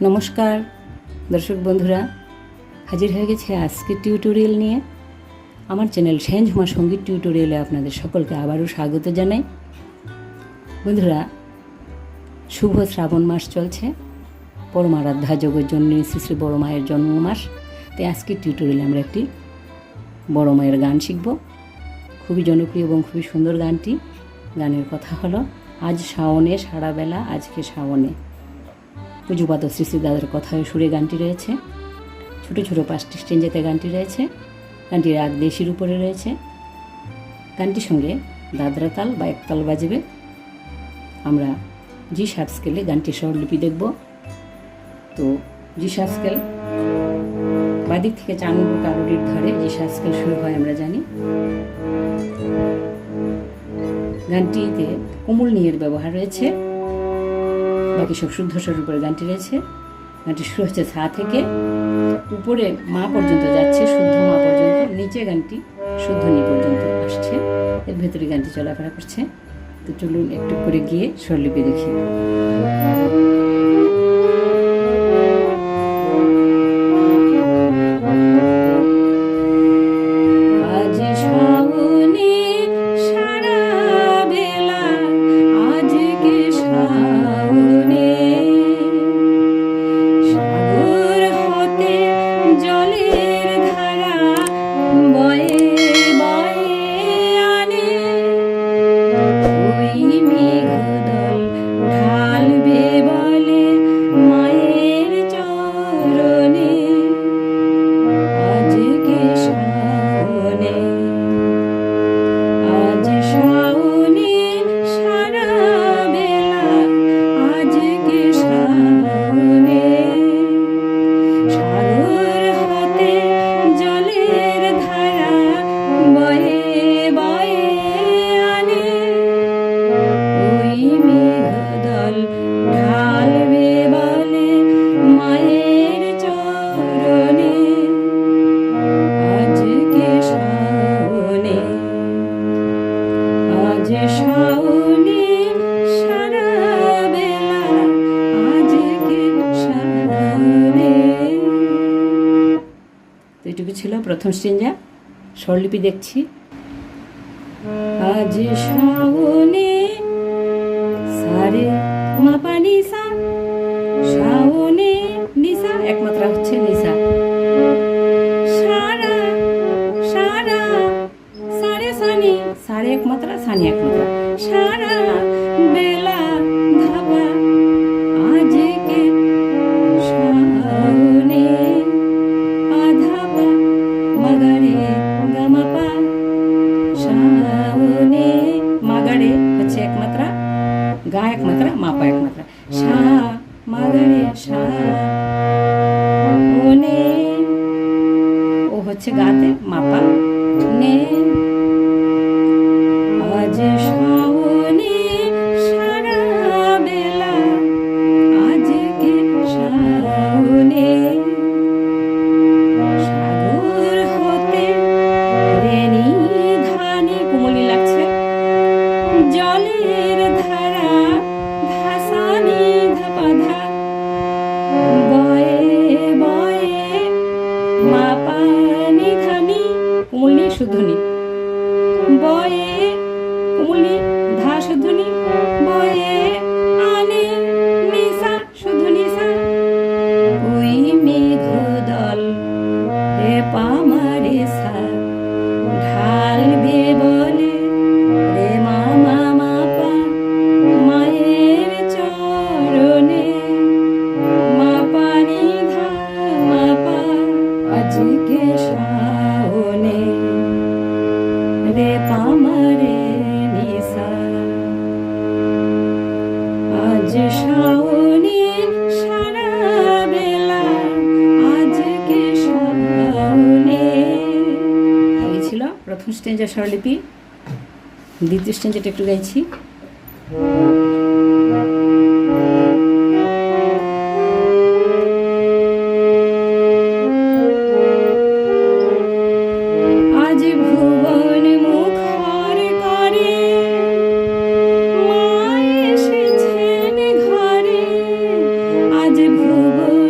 নমস্কার দর্শক বন্ধুরা, হাজির হয়ে গেছে আজকে টিউটোরিয়াল নিয়ে। আমার চ্যানেল সেনঝুমা সঙ্গীত টিউটোরিয়ালে আপনাদের সকলকে আবারও স্বাগত জানাই। বন্ধুরা, শুভ শ্রাবণ মাস চলছে, পরমারাধ্যা জগৎজননী শ্রী শ্রী বড় মায়ের জন্ম মাস। তাই আজকের টিউটোরিয়ালে আমরা একটি বড় মায়ের গান শিখব। খুবই জনপ্রিয় এবং খুবই সুন্দর গানটি। গানের কথা হলো, আজ শাওনে সারা বেলা আজকে শাওনে। পুজোপাত শ্রী শ্রী দাদার কথায় সুরে গানটি রয়েছে। ছোটো ছোটো 5টি স্টেঞ্জেতে গানটি রয়েছে। গানটির রাগ দেশির উপরে রয়েছে। গানটির সঙ্গে দাদরা তাল বা একতাল বাজবে। আমরা জি শার্প স্কেলে গানটির স্বরলিপি দেখব। তো জি শার্প স্কেল বাদিক থেকে 4 নম্বর কারোরির ধারে জি শার্প স্কেল শুরু হয় আমরা জানি। গানটিতে কোমল নিয়ের ব্যবহার রয়েছে, বাকি সব শুদ্ধ স্বরের উপরে গানটি রয়েছে। গানটি শুরু হচ্ছে সা থেকে, উপরে মা পর্যন্ত যাচ্ছে, শুদ্ধ মা পর্যন্ত, নিচে গানটি শুদ্ধ নি পর্যন্ত আসছে, এর ভেতরে গানটি চলাফেরা করছে। তো চলুন একটু করে গিয়ে স্বরলিপি দেখি। এটুকু ছিল প্রথম স্টেঞ্জা। স্বরলিপি দেখছি। আজ শাওনে সারে মা পা নি সা, শাওনে নিসা, একমাত্রা হচ্ছে নিসা। সারা সারা সারে সানি, সারে একমাত্রা, সানি একমাত্রা। সারা বেলা ধাবা আজকে শাওনে মাগারে গামাপা, শাওনে মাগারে হচ্ছে একমাত্রা, গা একমাত্রা, মাপা একমাত্রা। শা মাগারে শাওনে, ও হচ্ছে গাতে, মাপা নে। আজ শাওনে সারা বেলা আজকে শাওনে, জলের ধারা ধাসানি ধাপাধা, বয়ে বয়ে মা পানি ধানি, কোমলনি শুদ্ধনি, বয়ে কোমলনি ধা শুদ্ধনি, বয়ে আনে নিসা শুদ্ধ নিসা। ওই মেঘদল রে পামারে সা, ঢালবে বলে রে মামা মাপা, মায়ের চরণে মা পানি ধা মাপা, আজকে শাওনে রে পামারে নিসা। আজ শাওনে সারা বেলা আজকে শাওনে। এই ছিল প্রথম স্টেঞ্জের স্বরলিপি। দ্বিতীয় স্টেঞ্জেটা একটু গাইছি। আজ ভুবন মুখর করে মা এসেছেন ঘরে, আজ ভুবন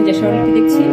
যে সরলটি দেখছি